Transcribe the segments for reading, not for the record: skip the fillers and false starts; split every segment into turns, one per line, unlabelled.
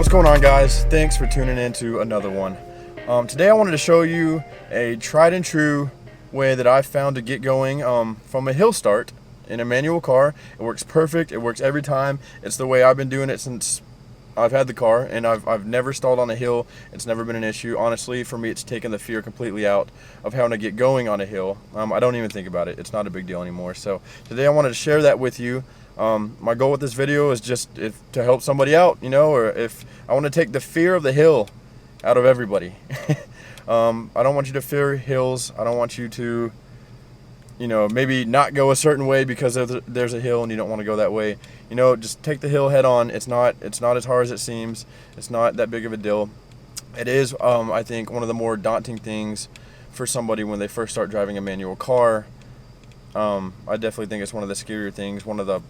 What's going on, guys? Thanks for tuning in to another one. Today I wanted to show you a tried and true way that I found to get going from a hill start in a manual car. It works perfect. It works every time. It's the way I've been doing it since I've had the car, and I've never stalled on a hill. It's never been an issue. Honestly, for me, it's taken the fear completely out of having to get going on a hill. I don't even think about it. It's not a big deal anymore. So today I wanted to share that with you. My goal with this video is just to help somebody out, you know, or if I want to take the fear of the hill out of everybody. I don't want you to fear hills. I don't want you to, you know, maybe not go a certain way because there's a hill and you don't want to go that way. You know, just take the hill head on. It's not as hard as it seems. It's not that big of a deal. It is, I think, one of the more daunting things for somebody when they first start driving a manual car. I definitely think it's one of the scarier things, one of the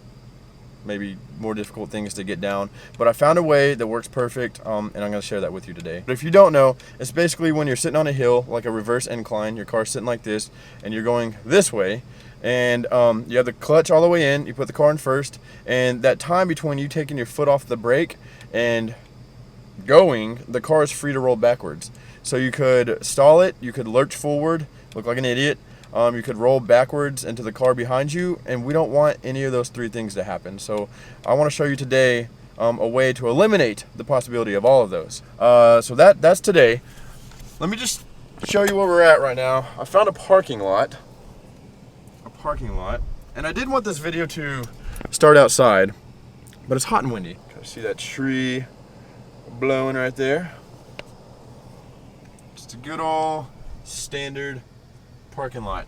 maybe more difficult things to get down, but I found a way that works perfect, and I'm going to share that with you today. But if you don't know, it's basically when you're sitting on a hill, like a reverse incline, your car's sitting like this, and you're going this way, and you have the clutch all the way in, you put the car in first, and that time between you taking your foot off the brake and going, the car is free to roll backwards. So you could stall it, you could lurch forward, look like an idiot, you could roll backwards into the car behind you, and we don't want any of those three things to happen. So I want to show you today a way to eliminate the possibility of all of those. So that's today. Let me just show you where we're at right now. I found a parking lot, and I did want this video to start outside, but it's hot and windy. See that tree blowing right there? Just a good old standard parking lot.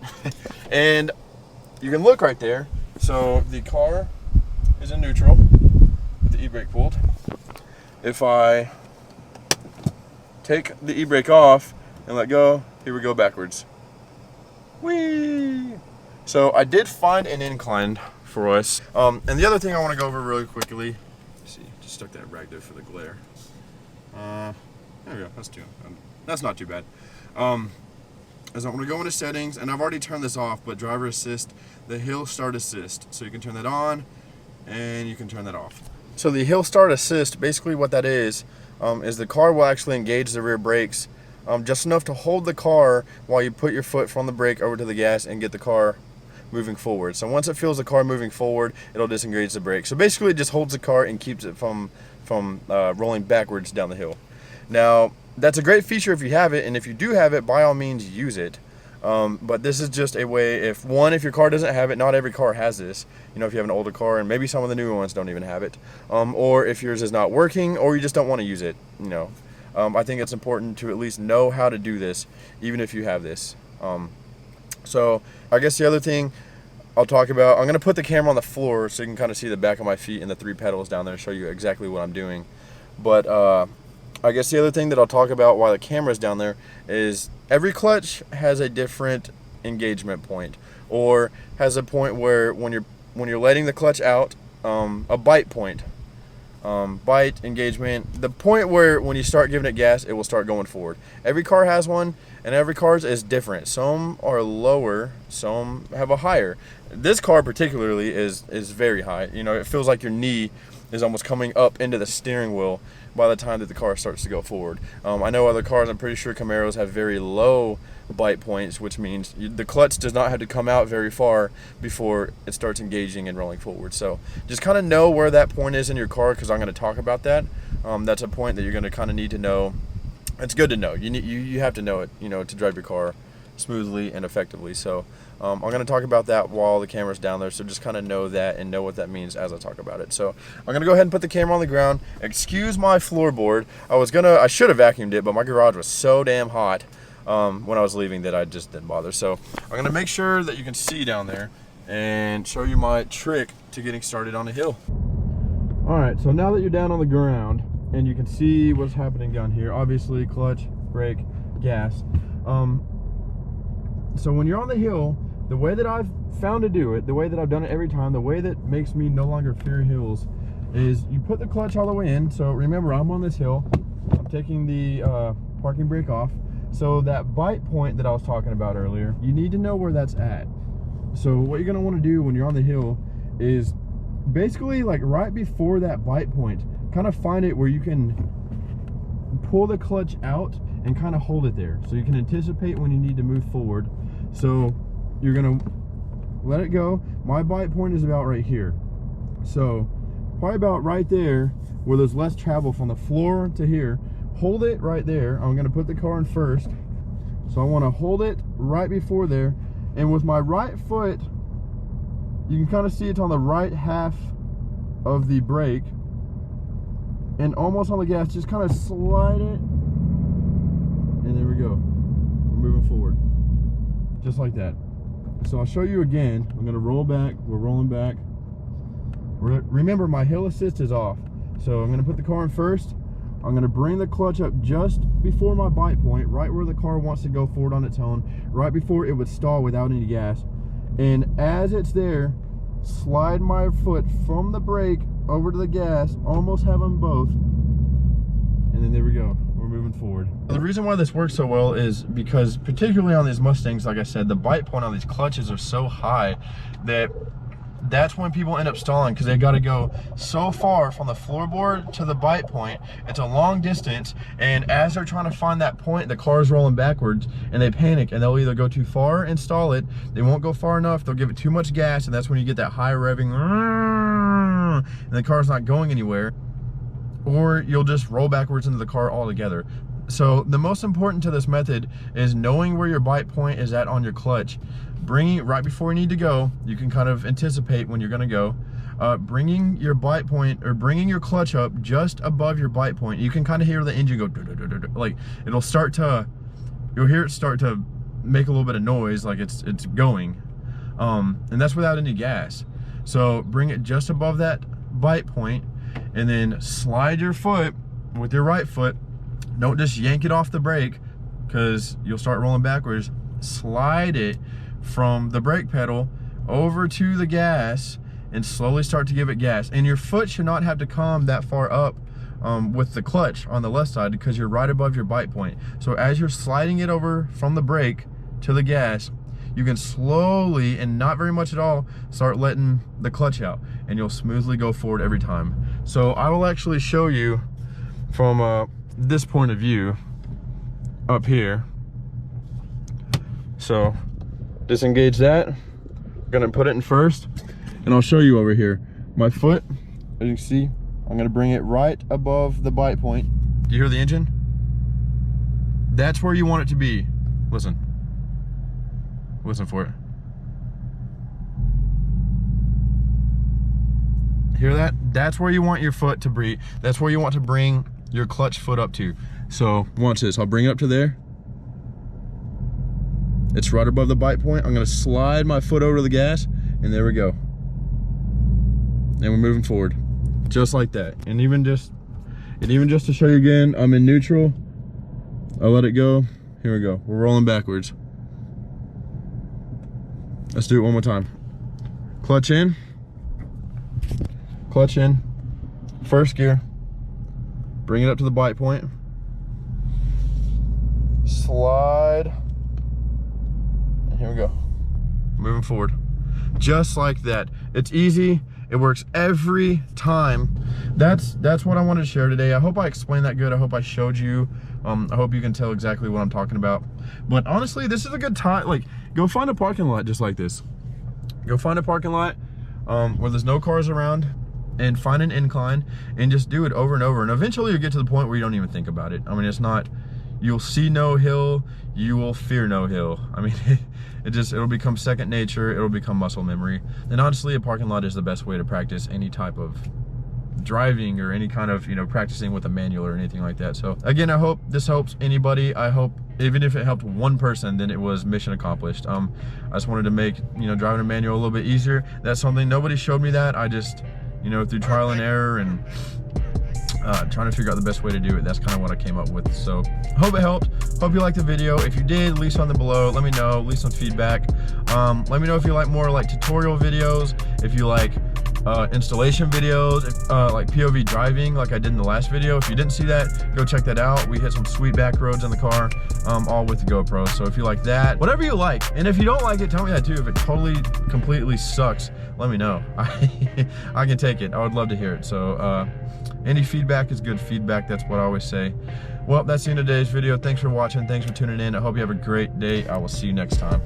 And you can look right there. So the car is in neutral with the e-brake pulled. If I take the e-brake off and let go, here we go backwards. Whee! So I did find an incline for us. And the other thing I want to go over really quickly, let's see, just stuck that rag there for the glare. There we go, that's not too bad. As I'm going to go into settings, and I've already turned this off, but driver assist, the hill start assist. So you can turn that on and you can turn that off. So the hill start assist, basically what that is the car will actually engage the rear brakes just enough to hold the car while you put your foot from the brake over to the gas and get the car moving forward. So once it feels the car moving forward, it'll disengage the brake. So basically it just holds the car and keeps it from rolling backwards down the hill. Now, that's a great feature if you have it, and if you do have it, by all means use it. But this is just a way, if your car doesn't have it, not every car has this. You know, if you have an older car, and maybe some of the newer ones don't even have it. Or if yours is not working, or you just don't want to use it, you know. I think it's important to at least know how to do this, even if you have this. So I guess the other thing I'll talk about, I'm going to put the camera on the floor so you can kind of see the back of my feet and the three pedals down there and show you exactly what I'm doing. But I guess the other thing that I'll talk about while the camera's down there is every clutch has a different engagement point, or has a point where when you're letting the clutch out, a bite point, bite engagement, the point where when you start giving it gas, it will start going forward. Every car has one, and every car's is different. Some are lower, some have a higher. This car particularly is very high. You know, it feels like your knee is almost coming up into the steering wheel by the time that the car starts to go forward. I know other cars, I'm pretty sure Camaros have very low bite points, which means the clutch does not have to come out very far before it starts engaging and rolling forward. So just kind of know where that point is in your car, because I'm going to talk about that. That's a point that you're going to kind of need to know. It's good to know. You have to know it, you know, to drive your car smoothly and effectively. So I'm going to talk about that while the camera's down there, so just kind of know that and know what that means as I talk about it. So I'm going to go ahead and put the camera on the ground. Excuse my floorboard. I should have vacuumed it, but my garage was so damn hot when I was leaving that I just didn't bother. So I'm going to make sure that you can see down there and show you my trick to getting started on a hill. Alright, so now that you're down on the ground and you can see what's happening down here, obviously clutch, brake, gas. So when you're on the hill, the way that I've found to do it, the way that I've done it every time, the way that makes me no longer fear hills, is you put the clutch all the way in. So remember, I'm on this hill. I'm taking the parking brake off. So that bite point that I was talking about earlier, you need to know where that's at. So what you're going to want to do when you're on the hill is basically like right before that bite point, kind of find it where you can pull the clutch out and kind of hold it there so you can anticipate when you need to move forward. So you're gonna let it go. My bite point is about right here, so probably about right there where there's less travel from the floor to here. Hold it right there. I'm gonna put the car in first, so I want to hold it right before there, and with my right foot, you can kind of see it's on the right half of the brake and almost on the gas. Just kind of slide it, and there we go. We're moving forward just like that. So I'll show you again. I'm going to roll back. We're rolling back. Remember, my hill assist is off, so I'm going to put the car in first. I'm going to bring the clutch up just before my bite point, right where the car wants to go forward on its own, right before it would stall without any gas. And as it's there, slide my foot from the brake over to the gas, almost have them both, and then there we go. We're moving forward. The reason why this works so well is because, particularly on these Mustangs, like I said, the bite point on these clutches are so high that that's when people end up stalling, because they got to go so far from the floorboard to the bite point. It's a long distance, and as they're trying to find that point, the car's rolling backwards, and they panic, and they'll either go too far and stall it, they won't go far enough, they'll give it too much gas, and that's when you get that high revving, and the car's not going anywhere, or you'll just roll backwards into the car altogether. So the most important to this method is knowing where your bite point is at on your clutch. Bringing it right before you need to go, you can kind of anticipate when you're going to go. Bringing your bite point, or bringing your clutch up just above your bite point, you can kind of hear the engine go, like it'll start to, you'll hear it start to make a little bit of noise, like it's going, and that's without any gas. So bring it just above that bite point, and then slide your foot with your right foot. Don't just yank it off the brake, because you'll start rolling backwards. Slide it from the brake pedal over to the gas and slowly start to give it gas. And your foot should not have to come that far up with the clutch on the left side, because you're right above your bite point. So as you're sliding it over from the brake to the gas, you can slowly, and not very much at all, start letting the clutch out, and you'll smoothly go forward every time. So I will actually show you from this point of view up here. So disengage that, I'm gonna put it in first, and I'll show you over here. My foot, as you can see, I'm gonna bring it right above the bite point. Do you hear the engine? That's where you want it to be. Listen for it. Hear that? That's where you want your foot to be. That's where you want to bring your clutch foot up to. So watch this. I'll bring it up to there. It's right above the bite point. I'm gonna slide my foot over to the gas, and there we go. And we're moving forward, just like that. And even just to show you again, I'm in neutral. I let it go. Here we go. We're rolling backwards. Let's do it one more time. Clutch in, first gear. Bring it up to the bite point. Slide. Here we go, moving forward, just like that. It's easy, it works every time. That's what I wanted to share today. I hope I explained that good. I hope I showed you. I hope you can tell exactly what I'm talking about. But honestly, this is a good time. Like, go find a parking lot just like this. Go find a parking lot where there's no cars around, and find an incline, and just do it over and over. And eventually you'll get to the point where you don't even think about it. I mean, it's not, you'll see no hill, you will fear no hill. I mean, it'll become second nature, it'll become muscle memory. And honestly, a parking lot is the best way to practice any type of driving, or any kind of, practicing with a manual or anything like that. So again, I hope this helps anybody. I hope, even if it helped one person, then it was mission accomplished. I just wanted to make, driving a manual a little bit easier. That's something, nobody showed me that. I just, through trial and error and trying to figure out the best way to do it, that's kind of what I came up with. So hope it helped. Hope you liked the video. If you did, leave something below. Let me know, leave some feedback. Let me know if you like more like tutorial videos, if you like installation videos, like POV driving like I did in the last video. If you didn't see that, go check that out. We hit some sweet back roads in the car, all with the GoPro. So if you like that, whatever you like, and if you don't like it, tell me that too. If it totally, completely sucks, let me know. I can take it. I would love to hear it. So any feedback is good feedback. That's what I always say. Well, that's the end of today's video. Thanks for watching. Thanks for tuning in. I hope you have a great day. I will see you next time.